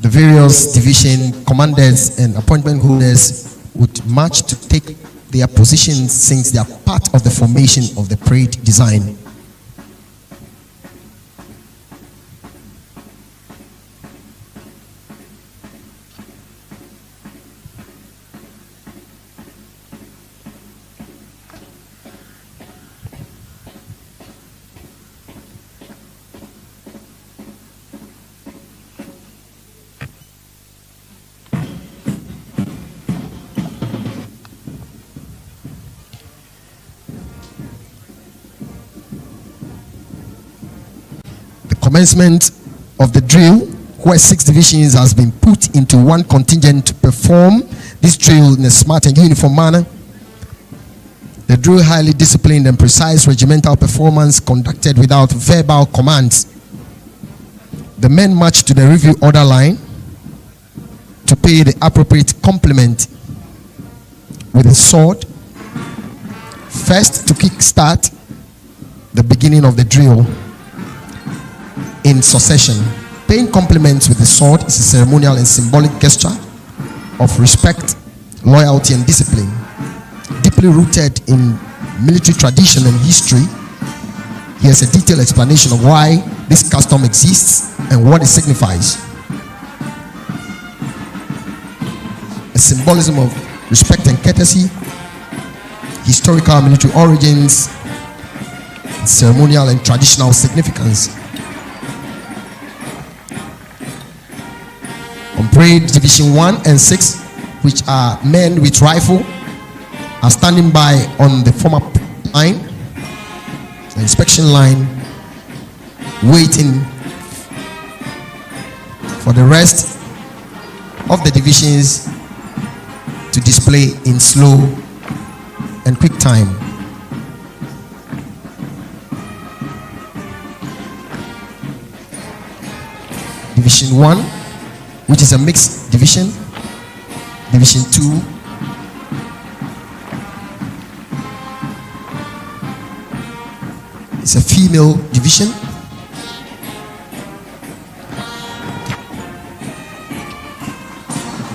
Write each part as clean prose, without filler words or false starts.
The various division commanders and appointment holders would march to take their positions since they are part of the formation of the parade design. Commencement of the drill, where 6 divisions has been put into one contingent to perform this drill in a smart and uniform manner. The drill, highly disciplined and precise regimental performance conducted without verbal commands. The men march to the review order line to pay the appropriate compliment with a sword, first to kick-start the beginning of the drill in succession. Paying compliments with the sword is a ceremonial and symbolic gesture of respect, loyalty, and discipline, deeply rooted in military tradition and history. Here's a detailed explanation of why this custom exists and what it signifies. A symbolism of respect and courtesy, historical military origins, ceremonial and traditional significance. On parade, Division 1 and 6, which are men with rifle, are standing by on the former line, the inspection line, waiting for the rest of the divisions to display in slow and quick time. Division 1, which is a mixed division. Division 2, it's a female division.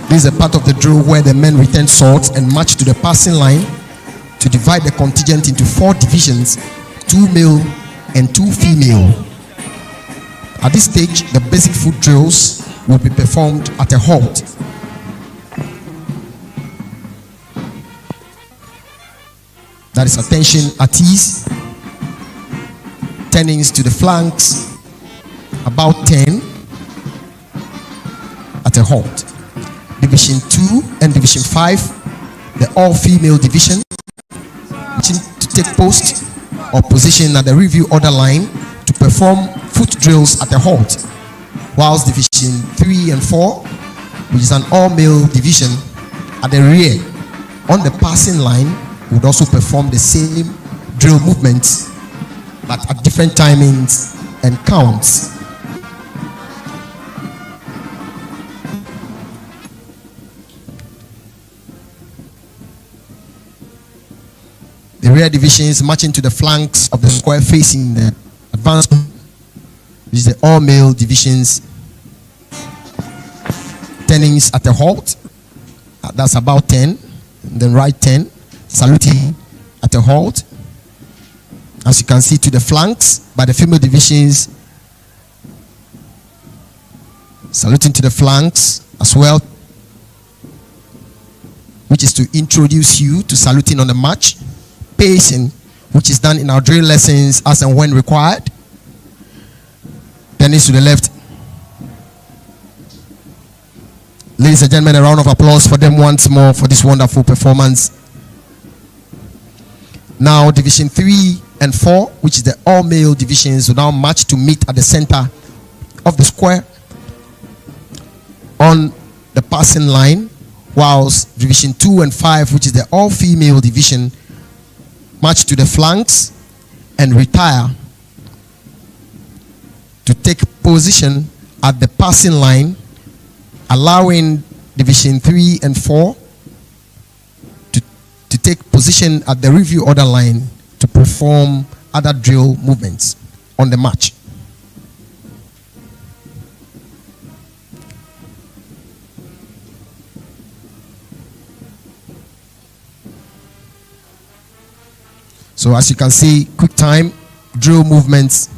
This is a part of the drill where the men return swords and march to the passing line to divide the contingent into 4 divisions, 2 male and 2 female. At this stage, the basic foot drills will be performed at a halt. That is attention at ease, turnings to the flanks, about 10 at a halt. Division 2 and Division 5, the all-female division, to take post or position at the review order line to perform foot drills at a halt, whilst Division 3 and 4, which is an all-male division, at the rear on the passing line would also perform the same drill movements but at different timings and counts. The rear divisions marching to the flanks of the square facing the advanced, which is the all-male divisions, turnings at a halt, that's about 10, then right 10, saluting at a halt. As you can see, to the flanks by the female divisions, saluting to the flanks as well, which is to introduce you to saluting on the march. Pacing, which is done in our drill lessons as and when required. Then it's to the left. Ladies and gentlemen, a round of applause for them once more for this wonderful performance. Now, Division 3 and 4, which is the all-male divisions, will now march to meet at the center of the square on the passing line, whilst Division 2 and 5, which is the all-female division, march to the flanks and retire to take position at the passing line, allowing Division 3 and 4 to take position at the review order line to perform other drill movements on the march. So as you can see, quick time drill movements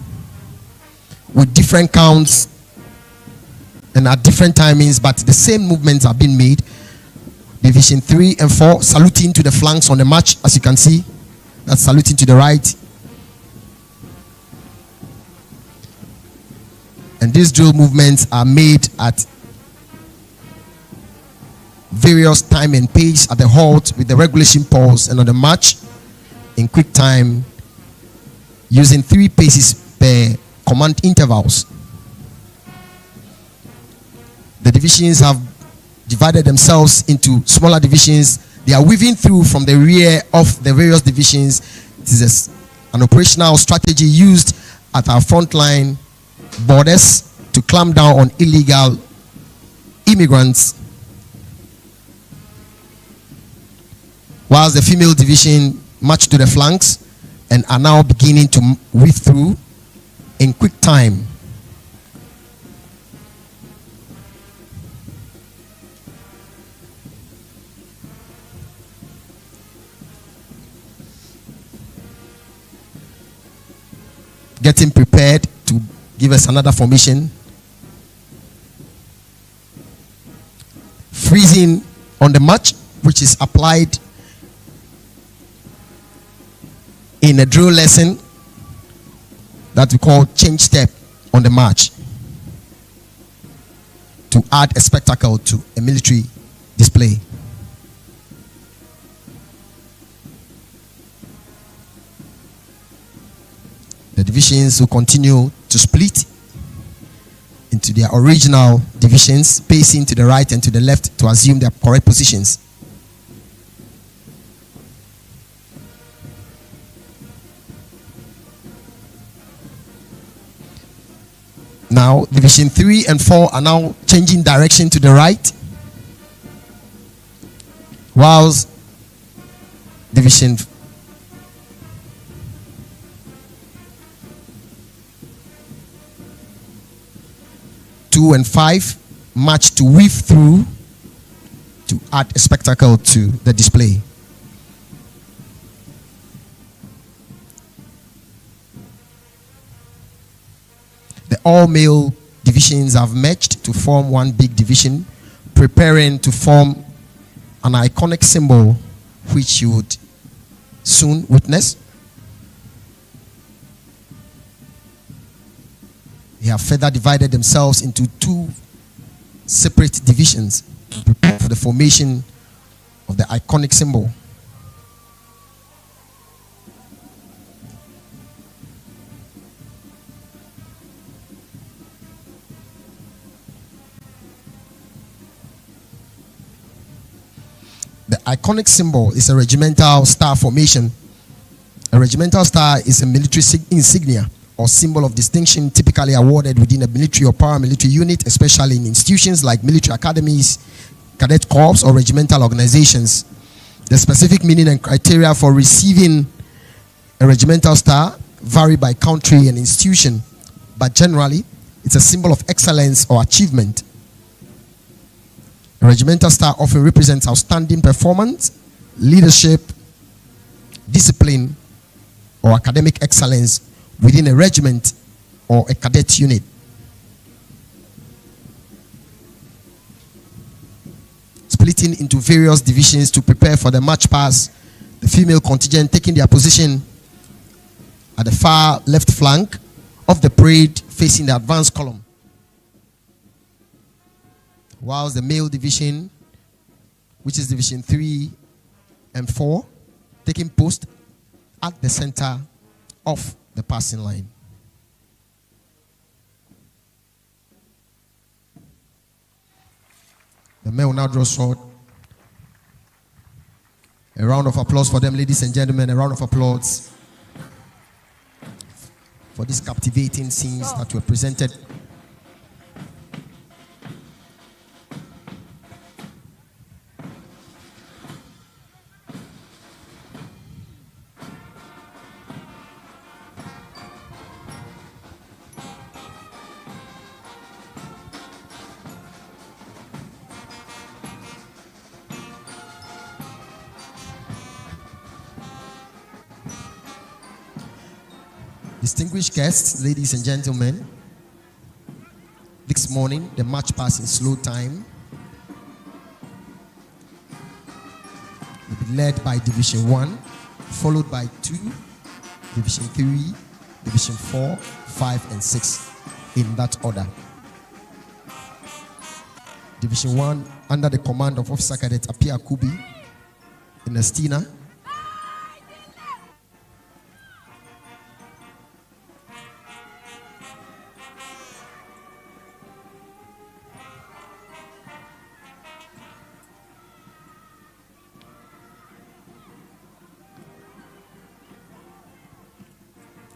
with different counts and at different timings, but the same movements are being made. Division 3 and 4, saluting to the flanks on the march, as you can see. That's saluting to the right. And these drill movements are made at various time and pace, at the halt with the regulation pause, and on the march in quick time using 3 paces per command intervals. The divisions have divided themselves into smaller divisions. They are weaving through from the rear of the various divisions. This is an operational strategy used at our frontline borders to clamp down on illegal immigrants, whilst the female division march to the flanks and are now beginning to weave through in quick time. Getting prepared to give us another formation. Freezing on the march, which is applied in a drill lesson that we call change step on the march, to add a spectacle to a military display. The divisions will continue to split into their original divisions, pacing to the right and to the left to assume their correct positions. Now, Division 3 and 4 are now changing direction to the right, whilst Division 2 and 5 march to weave through to add a spectacle to the display. The all-male divisions have merged to form one big division, preparing to form an iconic symbol which you would soon witness. They have further divided themselves into 2 separate divisions to prepare for the formation of the iconic symbol. The iconic symbol is a regimental star formation. A regimental star is a military insignia or symbol of distinction typically awarded within a military or paramilitary unit, especially in institutions like military academies, cadet corps, or regimental organizations. The specific meaning and criteria for receiving a regimental star vary by country and institution, but generally, it's a symbol of excellence or achievement. A regimental star often represents outstanding performance, leadership, discipline, or academic excellence within a regiment or a cadet unit. Splitting into various divisions to prepare for the march past, the female contingent taking their position at the far left flank of the parade facing the advance column, whilst the male division, which is Division 3 and 4, taking post at the center of the passing line. The men will now draw sword. A round of applause for them, ladies and gentlemen. A round of applause for these captivating scenes that were presented. Distinguished guests, ladies and gentlemen, this morning the march pass in slow time will be led by Division 1, followed by 2, Division 3, Division 4, 5, and 6, in that order. Division 1, under the command of Officer Cadet Apia Kubi in Estina.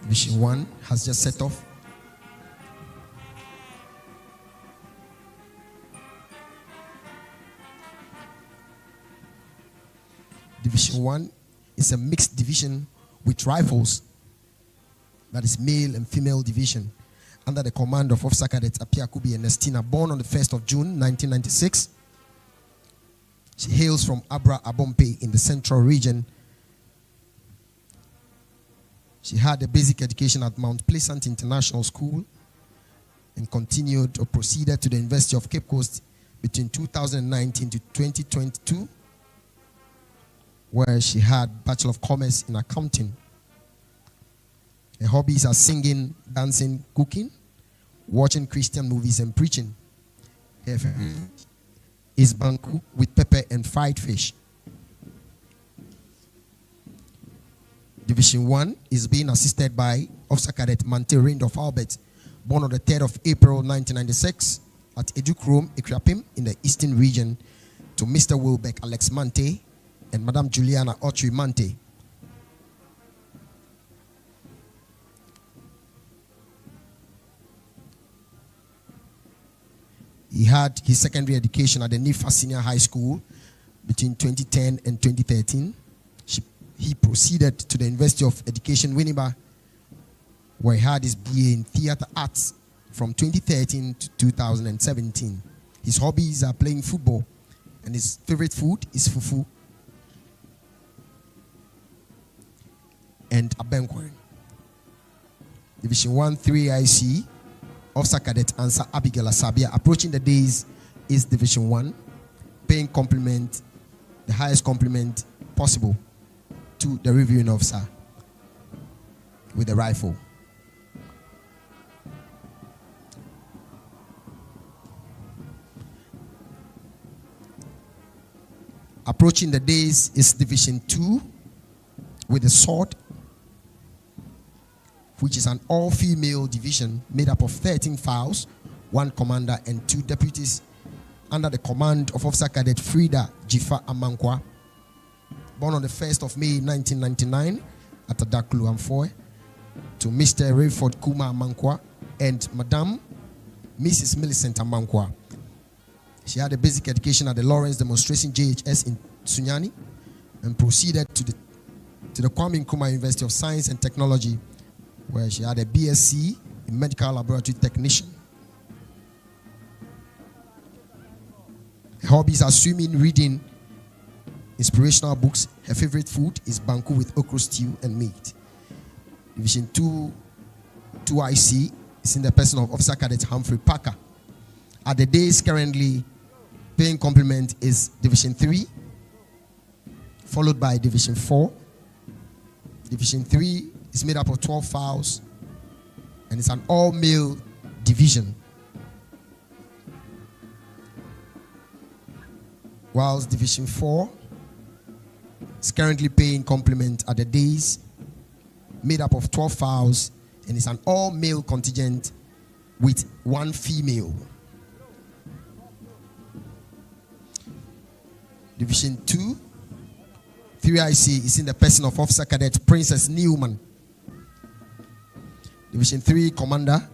Division 1 has just set off. Division 1 is a mixed division with rifles, that is male and female division, under the command of Officer Cadet Apia Kubi and Estina, born on the 1st of June 1996. She hails from Abra Abompe in the central region. She had a basic education at Mount Pleasant International School and continued or proceeded to the University of Cape Coast between 2019 to 2022, where she had Bachelor of Commerce in Accounting. Her hobbies are singing, dancing, cooking, watching Christian movies, and preaching. Her favorite is banku with pepper and fried fish. Division 1 is being assisted by Officer Cadet Mante Randolph Albert, born on the 3rd of April 1996 at Edukrom, Ekrapim in the Eastern Region, to Mr. Wilbeck Alex Mante and Madam Juliana Autry Mante. He had his secondary education at the Nifa Senior High School between 2010 and 2013. He proceeded to the University of Education, Winneba, where he had his BA in Theatre Arts from 2013 to 2017. His hobbies are playing football, and his favorite food is fufu and abenkwaren. Division 1, 3 IC, Officer Cadet Answer Abigail Asabia, approaching the days, is Division 1, paying compliment, the highest compliment possible, to the reviewing officer with a rifle. Approaching the days is Division 2 with a sword, which is an all-female division made up of 13 files, 1 commander and 2 deputies, under the command of Officer Cadet Frida Jifa Amankwa, born on the 1st of May 1999 at Adaklu Amfoy, to Mr. Rayford Kuma Amankwa and Madam Mrs. Millicent Amankwa. She had a basic education at the Lawrence Demonstration JHS in Sunyani and proceeded to the Kwame Nkrumah University of Science and Technology, where she had a BSc in Medical Laboratory Technician. Her hobbies are swimming, reading, inspirational books. Her favorite food is banku with okra stew and meat. Division 2 IC is in the person of Officer Cadet Humphrey Parker. At the days currently paying compliment is Division 3, followed by Division 4. Division 3 is made up of 12 files and it's an all-male division. Whilst Division 4 is currently paying compliment at the days, made up of 12 files, and it's an all-male contingent with 1 female. Division 2, 3IC is in the person of Officer Cadet Princess Newman. Division 3 Commander,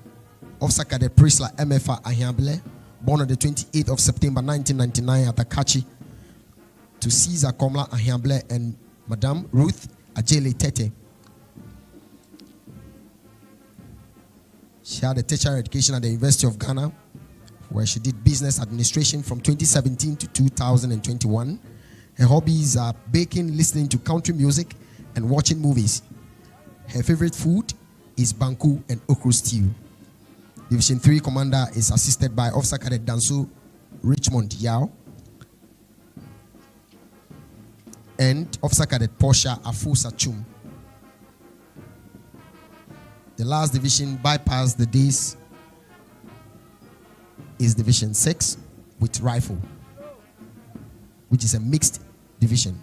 Officer Cadet Prisla MFA Ahiambele, born on the 28th of September 1999 at Akachi, to Caesar Komla Ahiambele and Madame Ruth Ajele Tete. She had a tertiary education at the University of Ghana, where she did business administration from 2017 to 2021. Her hobbies are baking, listening to country music, and watching movies. Her favorite food is Banku and Okro Stew. Division 3 commander is assisted by Officer Cadet Danso Richmond Yao and Officer Cadet Portia Afusa Chum. The last division bypassed the days is Division 6 with rifle, which is a mixed division.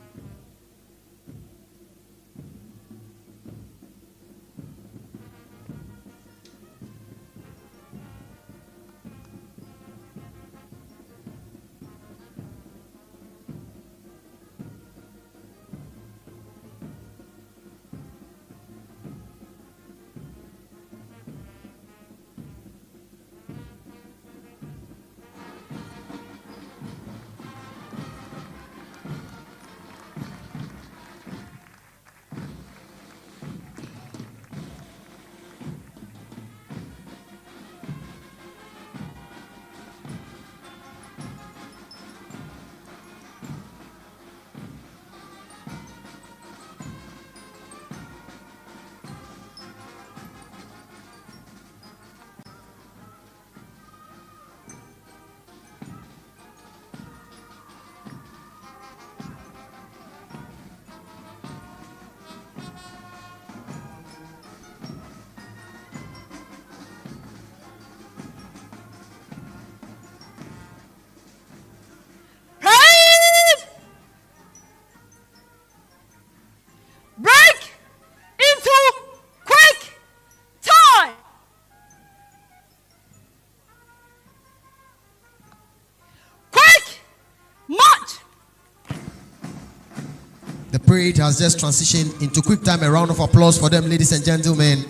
Parade has just transitioned into quick time. A round of applause for them, ladies and gentlemen.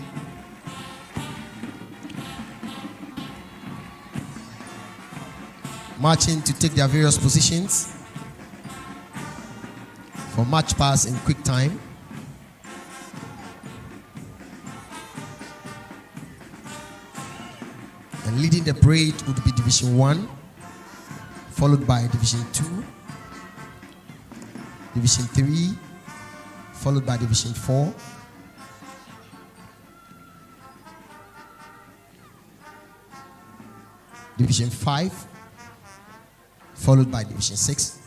Marching to take their various positions for march pass in quick time. And leading the parade would be Division 1, followed by Division 2, Division 3, followed by Division 4, Division 5, followed by Division 6,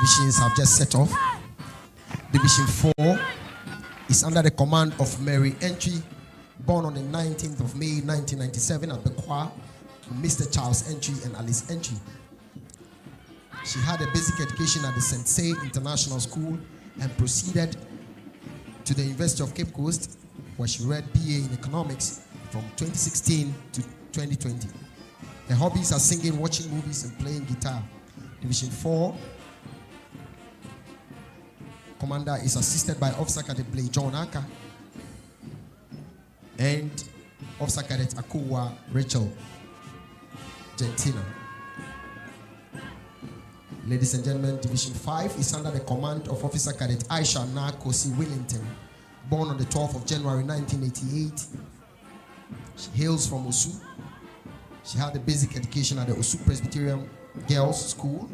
divisions have just set off. Division 4 is under the command of Mary Entry, born on the 19th of May 1997 at Bekwa, Mr. Charles Entry and Alice Entry. She had a basic education at the Sensei International School and proceeded to the University of Cape Coast, where she read BA in Economics from 2016 to 2020. Her hobbies are singing, watching movies, and playing guitar. Division 4 commander is assisted by Officer Cadet Blake John Aka and Officer Cadet Akuwa Rachel Gentina. Ladies and gentlemen, Division 5 is under the command of Officer Cadet Aisha Nakosi Willington, born on the 12th of January 1988. She hails from Osu. She had a basic education at the Osu Presbyterian Girls School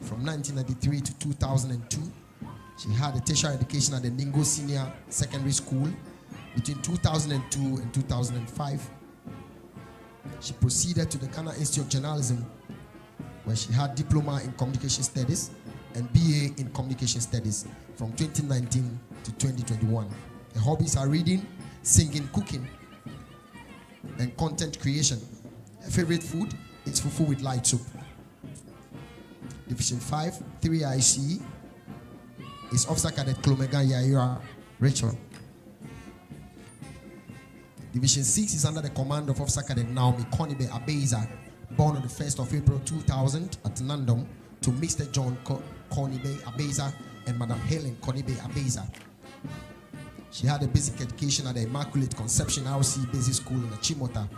from 1993 to 2002. She had a tertiary education at the Ningo Senior Secondary School between 2002 and 2005. She proceeded to the Ghana Institute of Journalism, where she had diploma in communication studies and BA in communication studies from 2019 to 2021. Her hobbies are reading, singing, cooking, and content creation. Her favorite food is fufu with light soup. Division 5, 3IC is Officer Cadet Klomegan Yaira Rachel. Division 6 is under the command of Officer Cadet Naomi Konibe Abeza, born on the 1st of April 2000 at Nandom, to Mr. John Konibe Abeza and Madam Helen Konibe Abeza. She had a basic education at the Immaculate Conception RC Basic School in Achimota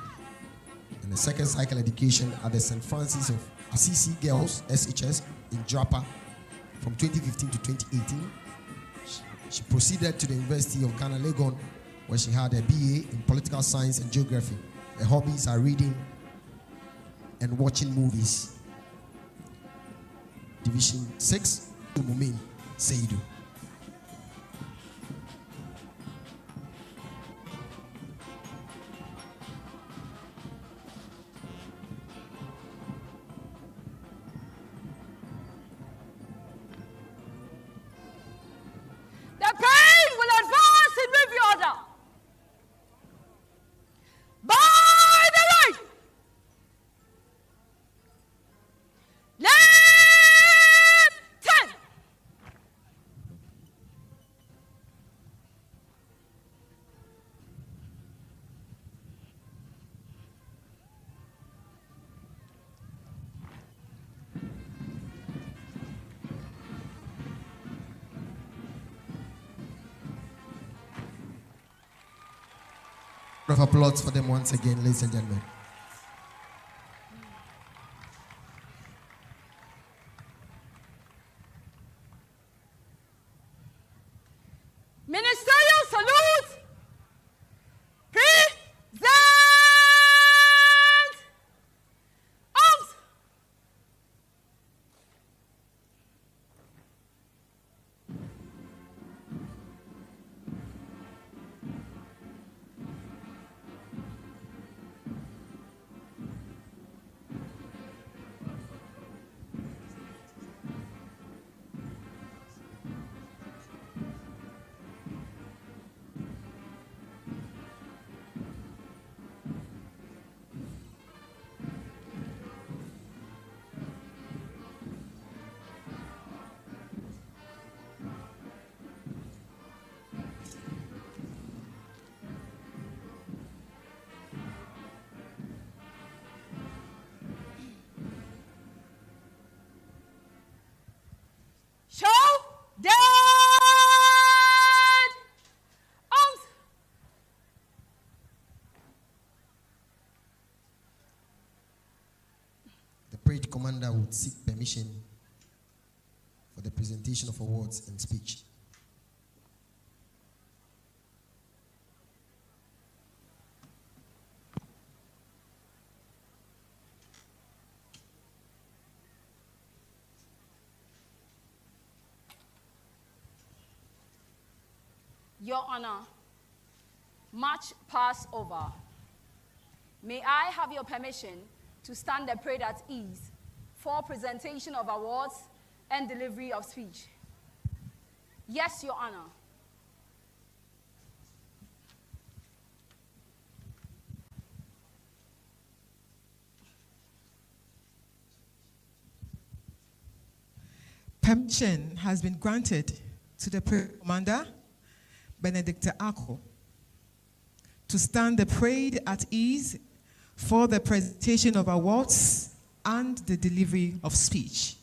and the second cycle education at the St. Francis of Assisi Girls SHS in Drapa from 2015 to 2018. She proceeded to the University of Ghana, Legon, where she had a BA in political science and geography. Her hobbies are reading and watching movies. Division 6, Mumin Seidu. Round of applause for them once again, ladies and gentlemen. Ministerial salute. Present. Arms. Show dead arms. The parade commander would seek permission for the presentation of awards and speech. Your Honor, March pass over. May I have your permission to stand the parade at ease for presentation of awards and delivery of speech? Yes, Your Honor. Permission has been granted to the parade commander, Benedicta Ako, to stand the parade at ease for the presentation of awards and the delivery of speech.